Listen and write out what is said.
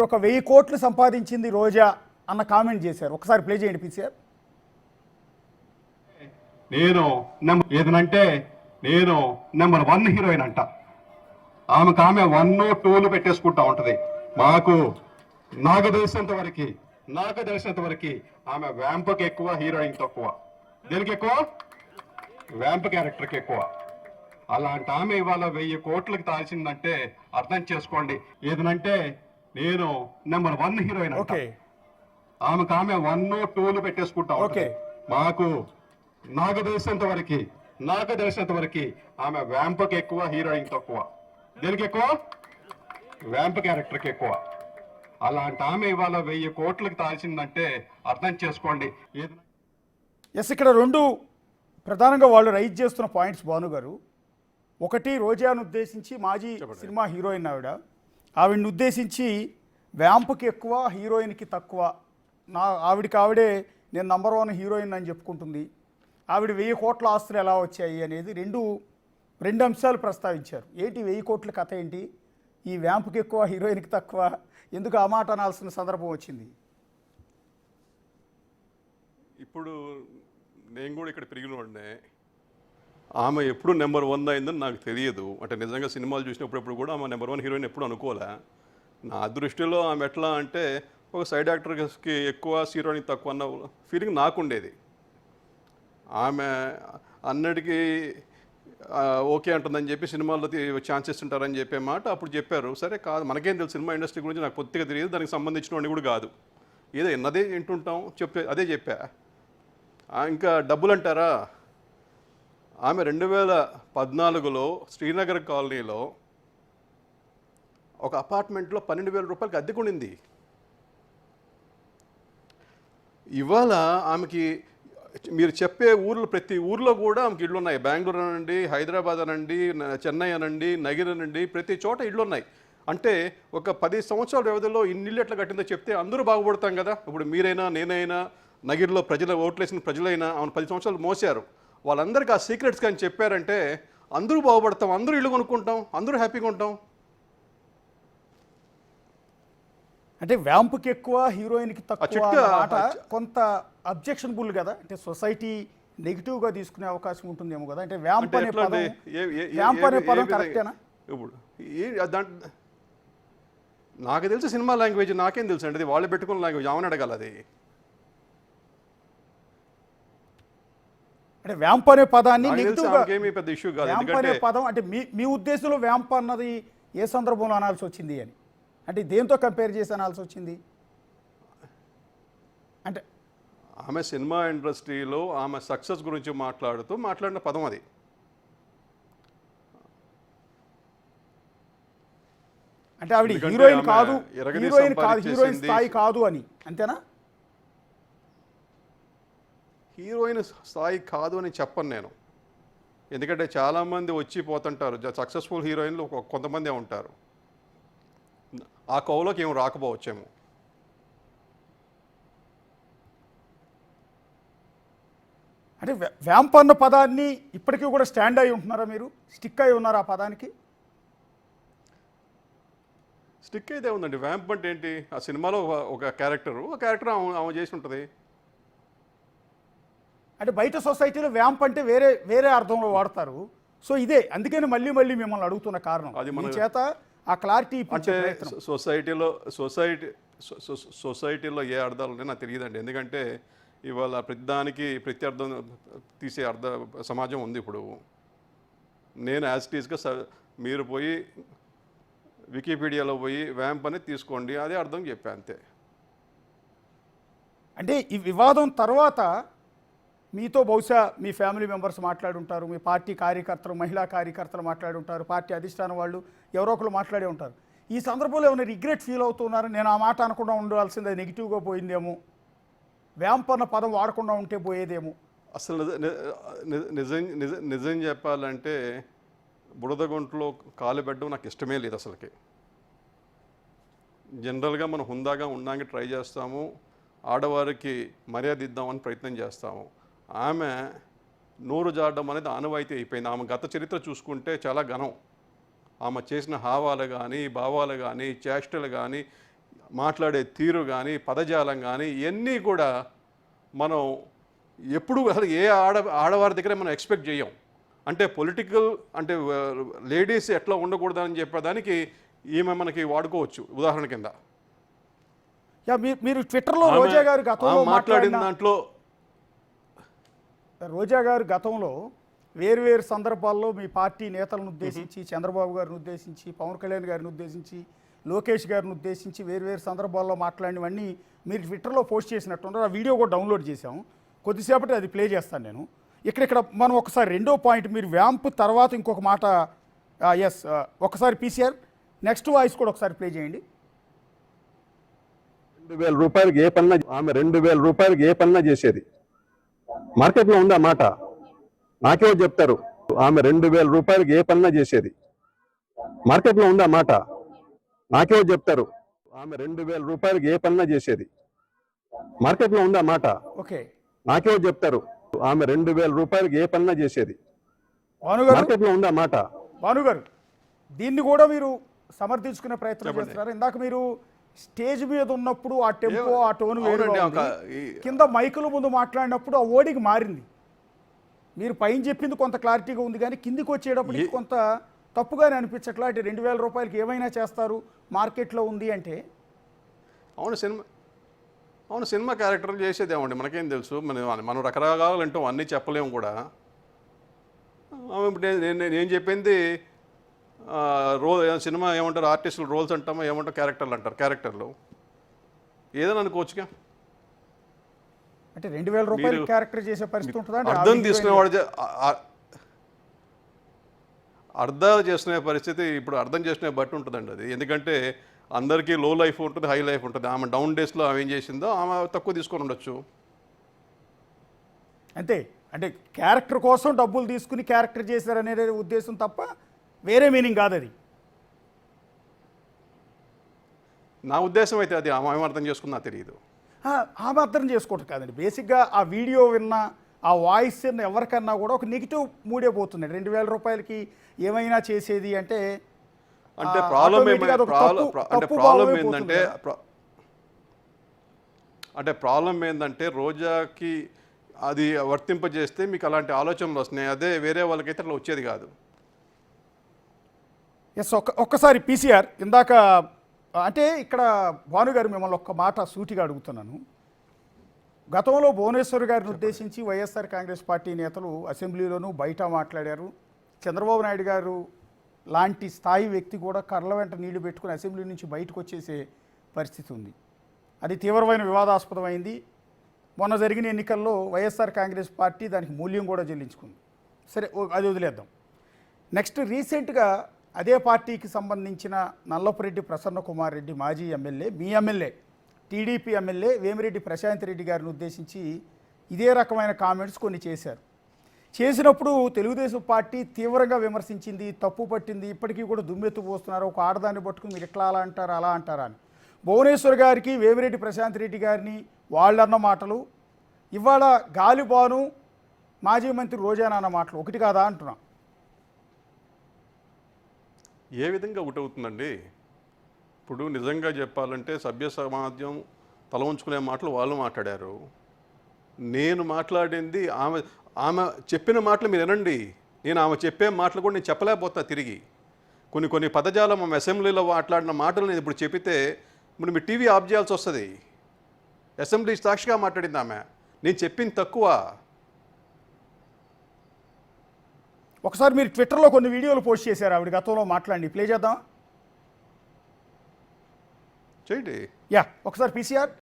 ఒక 1000 కోట్లు సంపాదించింది రోజా అన్న కామెంట్ చేశారు. ఒకసారి ప్లే చేయండి పీసీఆర్. నేను ఏదనంటే నేను నెంబర్ 1 హీరోయిన్ అంట. ఆమెకు ఆమె 1, 2లు పెట్టేసుకుంటా ఉంటది. నాకు తెలిసినంత వరకు ఆమె వ్యాంప్కి ఎక్కువ, హీరోయిన్ తక్కువ. దేనికి ఎక్కువ? వ్యాంప్ క్యారెక్టర్కి ఎక్కువ. అలాంటి ఆమె ఇవాళ 1000 కోట్లకి తాల్సిందంటే అర్థం చేసుకోండి. ఏదనంటే నేను నెంబర్ 1 హీరోయిన్ అంట. ఆమెకు ఆమె 1, 2లు పెట్టేసుకుంటా ఉంటది. నాకు తెలిసినంత వరకు ఆమె వ్యాంప్కి ఎక్కువ, హీరోయిన్ తక్కువ. దేనికి ఎక్కువ? వ్యాంప్ క్యారెక్టర్కి ఎక్కువ. అలాంటి ఆమె ఇవాళ 1000 కోట్లకి తాల్సిందంటే అర్థం చేసుకోండి. ఎస్, ఇక్కడ రెండు ప్రధానంగా వాళ్ళు రైజ్ చేస్తున్న పాయింట్స్ భాను గారు. ఒకటి, రోజాను ఉద్దేశించి మాజీ సినిమా హీరోయిన్ ఆవిడని ఉద్దేశించి వ్యాంప్కి ఎక్కువ, హీరోయిన్కి తక్కువ, ఆవిడే నేను నంబర్ 1 హీరోయిన్ అని చెప్పుకుంటుంది, ఆవిడ 1000 కోట్ల ఆస్తులు ఎలా వచ్చాయి అనేది రెండు అంశాలు ప్రస్తావించారు. ఏంటి 1000 కోట్ల కథ ఏంటి? ఈ వ్యాంప్కి ఎక్కువ, హీరోయిన్కి తక్కువ, ఎందుకు ఆ మాట అనాల్సిన సందర్భం వచ్చింది? ఇప్పుడు నేను కూడా ఇక్కడ పెరిగినోడినే. ఆమె ఎప్పుడు నెంబర్ 1 అయిందని నాకు తెలియదు. అంటే నిజంగా సినిమాలు చూసినప్పుడు కూడా ఆమె నెంబర్ 1 హీరోయిన్ ఎప్పుడు అనుకోలే. నా దృష్టిలో ఆమె ఎట్లా అంటే ఒక సైడ్ యాక్టర్కి ఎక్కువ, హీరోయిన్కి తక్కువ అన్న ఫీలింగ్ నాకుండేది. ఆమె అన్నిటికీ ఓకే అంటుందని చెప్పి సినిమాల్లో ఛాన్స్ ఇస్తుంటారని చెప్పే మాట అప్పుడు చెప్పారు. సరే, కాదు, మనకేం తెలుసు సినిమా ఇండస్ట్రీ గురించి, నాకు కొద్దిగా తెలియదు, దానికి సంబంధించిన వాడిని కూడా కాదు, ఏదో ఎన్నదే వింటుంటాం, అదే చెప్పా. ఇంకా డబ్బులు అంటారా, ఆమె 2014లో శ్రీనగర్ కాలనీలో ఒక అపార్ట్మెంట్లో 12,000 రూపాయలకి అద్దెకుండింది. ఇవాళ ఆమెకి మీరు చెప్పే ఊర్లో ప్రతి ఊర్లో కూడా ఆమెకి ఇళ్ళు ఉన్నాయి. బెంగళూరు అనండి, హైదరాబాద్ అనండి, చెన్నై అనండి, నగిరి అనండి, ప్రతి చోట ఇళ్ళు ఉన్నాయి. అంటే ఒక 10 సంవత్సరాల వ్యవధిలో ఇన్నిళ్ళు ఎట్లా కట్టిందో చెప్తే అందరూ బాగుపడతాం కదా. ఇప్పుడు మీరైనా, నేనైనా, నగిరిలో ఓట్లేసిన ప్రజలైనా ఆమెను 10 సంవత్సరాలు మోసారు. వాళ్ళందరికీ ఆ సీక్రెట్స్ కానీ చెప్పారంటే అందరూ బాగుపడతాం, అందరూ ఇల్లు కొనుక్కుంటాం, అందరూ హ్యాపీగా ఉంటాం. అంటే వ్యాంప్కి ఎక్కువ, హీరోయిన్కి తక్కువ కొంత అబ్జెక్షనబుల్ కదా. అంటే సొసైటీ నెగిటివ్గా తీసుకునే అవకాశం ఉంటుందేమో కదా. అంటే వ్యాంప్ అనే పదం కరెక్టేనా? ఇప్పుడు నాకు తెలిసి సినిమా లాంగ్వేజ్ నాకేం తెలుసు అండి, అది వాళ్ళు పెట్టుకున్న లాంగ్వేజ్, ఆమెను అడగాలి. అది అంటే వ్యాంప్ అనే పదాన్ని పెద్ద ఇష్యూ కాదు. అనే పదం అంటే మీ ఉద్దేశంలో వ్యాంప్ అన్నది ఏ సందర్భంలో అనాల్సి వచ్చింది అని, అంటే దేంతో కంపేర్ చేసి అనాల్సి వచ్చింది? అంటే ఆమె సినిమా ఇండస్ట్రీలో ఆమె సక్సెస్ గురించి మాట్లాడిన పదం అది. అంటే ఆవిడ హీరోయిన్ కాదు, హీరోయిన్ స్థాయి కాదు అని, అంతేనా? హీరోయిన్ స్థాయి కాదు అని చెప్పను నేను. ఎందుకంటే చాలామంది వచ్చి పోతుంటారు, సక్సెస్ఫుల్ హీరోయిన్లు కొంతమందే ఉంటారు. ఆ కోవలోకి ఏం రాకపోవచ్చేమో. అంటే వ్యాంప్ అన్న పదాన్ని ఇప్పటికీ కూడా స్టాండ్ అయి ఉంటున్నారా మీరు? స్టిక్ అయి ఉన్నారా ఆ పదానికి? స్టిక్ అయితే ఉందండి. వ్యాంప్ అంటే ఏంటి? ఆ సినిమాలో ఒక క్యారెక్టర్ ఆమె చేసి ఉంటుంది. అంటే బయట సొసైటీలో వ్యాంప్ అంటే వేరే అర్థంలో వాడతారు. సో ఇదే, అందుకని మళ్ళీ మిమ్మల్ని అడుగుతున్న కారణం. అది మన చేత ఆ క్లారిటీ అంటే సొసైటీలో ఏ అర్థాలు ఉన్నాయో నాకు తెలియదండి. ఎందుకంటే ఇవాళ ప్రతి అర్థం తీసే సమాజం ఉంది. ఇప్పుడు నేను యాజ్ ఇట్ ఈస్గా మీరు పోయి వికీపీడియాలో పోయి వ్యాంప్ అనేది తీసుకోండి, అదే అర్థం చెప్పా, అంతే. అంటే ఈ వివాదం తర్వాత మీతో బహుశా మీ ఫ్యామిలీ మెంబర్స్ మాట్లాడుంటారు, మీ పార్టీ కార్యకర్తలు, మహిళా కార్యకర్తలు మాట్లాడుంటారు, పార్టీ అధిష్టానం వాళ్ళు ఎవరో ఒకరు మాట్లాడే ఉంటారు. ఈ సందర్భంలో ఏమైనా రిగ్రెట్ ఫీల్ అవుతున్నారు? నేను ఆ మాట అనకుండా ఉండాల్సిందే, నెగిటివ్గా పోయిందేమో, వ్యాంప్ అన్న పదం వాడకుండా ఉంటే పోయేదేమో. అసలు నిజం చెప్పాలంటే బురదగుంట్లో కాలు పెట్టడం నాకు ఇష్టమే లేదు అసలుకి. జనరల్గా మనం హుందాగా ఉండడానికి ట్రై చేస్తాము, ఆడవారికి మర్యాద ఇద్దామని ప్రయత్నం చేస్తాము. ఆమె నోరు జాడడం అనేది ఆనవాయితీ అయిపోయింది. ఆమె గత చరిత్ర చూసుకుంటే చాలా ఘనం. ఆమె చేసిన హావాలు కానీ, భావాలు కానీ, చేష్టలు కానీ మాట్లాడే తీరు కానీ పదజాలం కానీ ఇవన్నీ కూడా మనం ఎప్పుడు అసలు ఏ ఆడవారి దగ్గర మనం ఎక్స్పెక్ట్ చేయం. అంటే పొలిటికల్ అంటే లేడీస్ ఎట్లా ఉండకూడదని చెప్పేదానికి ఈమె మనకి వాడుకోవచ్చు ఉదాహరణ కింద. యా, మీరు ట్విట్టర్లో రోజా గారు గతంలో మాట్లాడిన దాంట్లో రోజా గారు గతంలో వేరువేరు సందర్భాల్లో మీ పార్టీ నేతలను ఉద్దేశించి, చంద్రబాబు గారిని ఉద్దేశించి, పవన్ కళ్యాణ్ గారిని ఉద్దేశించి, లోకేష్ గారిని ఉద్దేశించి వేరువేరు సందర్భాల్లో మాట్లాడినవన్నీ మీరు ట్విట్టర్లో పోస్ట్ చేసినట్టున్నారు. ఆ వీడియో కూడా డౌన్లోడ్ చేశాము. కొద్దిసేపటి అది ప్లే చేస్తాను నేను. ఇక్కడ మనం ఒకసారి రెండో పాయింట్, మీరు వ్యాంప్ తర్వాత ఇంకొక మాట. ఎస్, ఒకసారి పీసీఆర్ నెక్స్ట్ వాయిస్ కూడా ఒకసారి ప్లే చేయండి. 2,000 రూపాయలకి ఏ పన్నా ఆమె 2,000 రూపాయలకి ఏ పన్నా చేసేది. మార్కెట్లో ఉందా మాట? నాకేమో చెప్తారు. ఆమె 2,000 రూపాయలకి ఏ పన్నా చేసేది. మార్కెట్లో ఉందా మాట? నాకేమో చెప్తారు. ఆమె 2,000 రూపాయలకి ఏ పన్నా చేసేది. మార్కెట్లో ఉందా మాట? ఓకే, నాకేమో చెప్తారు. ఆమె 2,000 రూపాయలకి ఏ పన్నా చేసేది. భానుగారు, మార్కెట్లో ఉందా మాట? భానుగారు, దీన్ని కూడా మీరు సమర్థించుకునే ప్రయత్నం చేస్తున్నారు. ఇందాక మీరు స్టేజ్ మీద ఉన్నప్పుడు ఆ టెంపో, ఆ టోన్ వేరుగా ఉంది. కింద మైకుల ముందు మాట్లాడినప్పుడు ఆ ఓడికి మారింది. మీరు పైన చెప్పింది కొంత క్లారిటీగా ఉంది, కానీ కిందికి వచ్చేటప్పటికి కొంత తప్పుగానే అనిపించట్లా. అంటే 2,000 రూపాయలకి ఏమైనా చేస్తారు మార్కెట్లో ఉంది అంటే. అవును, సినిమా క్యారెక్టర్లు చేసేదేమండి, మనకేం తెలుసు. మనం రకరకాలు అంటాం, అన్నీ చెప్పలేము కూడా. నేను చెప్పింది సినిమా ఏమంటారు, ఆర్టిస్టులు రోల్స్ అంటామో ఏమంటారు, క్యారెక్టర్లు అంటారు. క్యారెక్టర్లు ఏదైనా అనుకోవచ్చుగా. అంటే 2,000 రూపాయలు క్యారెక్టర్ చేసే పరిస్థితి ఉంటుందా? అర్థం తీసుకునేవాడు అర్థాలు చేసుకునే పరిస్థితి ఇప్పుడు అర్థం చేసుకునే బట్టి ఉంటుందండి అది. ఎందుకంటే అందరికీ లో లైఫ్ ఉంటుంది, హై లైఫ్ ఉంటుంది. ఆమె డౌన్ డేస్లో ఆమె ఏం చేసిందో ఆమె తక్కువ తీసుకొని ఉండొచ్చు అంతే. అంటే క్యారెక్టర్ కోసం డబ్బులు తీసుకుని క్యారెక్టర్ చేశారనే ఉద్దేశం తప్ప వేరే మీనింగ్ కాదు అది. నా ఉద్దేశం అయితే అది ఆమె అర్థం చేసుకున్నా తెలియదు. ఆమె అర్థం చేసుకోవటం కాదండి. బేసిక్గా ఆ వీడియో విన్నా, ఆ వాయిస్ విన్న ఎవరికన్నా కూడా ఒక నెగిటివ్ మూడే పోతుంది. 2,000 రూపాయలకి ఏమైనా చేసేది అంటే ప్రాబ్లం ఏంటంటే రోజాకి అది వర్తింపజేస్తే మీకు అలాంటి ఆలోచనలు వస్తున్నాయి. అదే వేరే వాళ్ళకైతే అట్లా వచ్చేది కాదు. ఎస్, ఒక్కసారి పీసీఆర్ ఇందాక అంటే ఇక్కడ భానుగారు మిమ్మల్ని ఒక్క మాట సూటిగా అడుగుతున్నాను. గతంలో భువనేశ్వర్ గారిని ఉద్దేశించి వైఎస్ఆర్ కాంగ్రెస్ పార్టీ నేతలు అసెంబ్లీలోనూ బయట మాట్లాడారు. చంద్రబాబు నాయుడు గారు లాంటి స్థాయి వ్యక్తి కూడా కర్ల వెంట నీళ్లు పెట్టుకుని అసెంబ్లీ నుంచి బయటకు వచ్చేసే పరిస్థితి ఉంది. అది తీవ్రమైన వివాదాస్పదమైంది. మొన్న జరిగిన ఎన్నికల్లో వైఎస్ఆర్ కాంగ్రెస్ పార్టీ దానికి మూల్యం కూడా చెల్లించుకుంది. సరే, అది వదిలేద్దాం. నెక్స్ట్ రీసెంట్గా అదే పార్టీకి సంబంధించిన నల్లపురెడ్డి ప్రసన్న కుమార్ రెడ్డి, మాజీ ఎమ్మెల్యే, మీ MLA, TDP MLA Vemireddy Prashant Reddy గారిని ఉద్దేశించి ఇదే రకమైన కామెంట్స్ కొన్ని చేశారు. చేసినప్పుడు తెలుగుదేశం పార్టీ తీవ్రంగా విమర్శించింది, తప్పు పట్టింది. ఇప్పటికీ కూడా దుమ్మెత్తు పోస్తున్నారు. ఒక ఆడదాన్ని పట్టుకుని మీరు ఇట్లా అలా అంటారా, అలా అంటారా అని. భువనేశ్వర్ గారికి, వేమిరెడ్డి ప్రశాంత్ రెడ్డి గారిని వాళ్ళన్న మాటలు, ఇవాళ గాలిబాను మాజీ మంత్రి రోజానా అన్న మాటలు ఒకటి కాదా అంటున్నాం. ఏ విధంగా ఒకటవుతుందండి? ఇప్పుడు నిజంగా చెప్పాలంటే సభ్య సమాజం తల ఉంచుకునే మాటలు వాళ్ళు మాట్లాడారు. నేను మాట్లాడింది ఆమె చెప్పిన మాటలు మీరు వినండి. నేను ఆమె చెప్పే మాటలు కూడా నేను చెప్పలేకపోతా తిరిగి. కొన్ని పదజాలం ఆమె అసెంబ్లీలో మాట్లాడిన మాటలు నేను ఇప్పుడు చెప్పితే ఇప్పుడు మీ టీవీ ఆఫ్ చేయాల్సి వస్తుంది. అసెంబ్లీ సాక్షిగా మాట్లాడింది ఆమె. నేను చెప్పింది తక్కువ. ఒకసారి మీరు ట్విట్టర్లో కొన్ని వీడియోలు పోస్ట్ చేశారు ఆవిడ గతంలో మాట్లాడి, ప్లే చేద్దాం. చేయండి. యా, ఒకసారి పీసీఆర్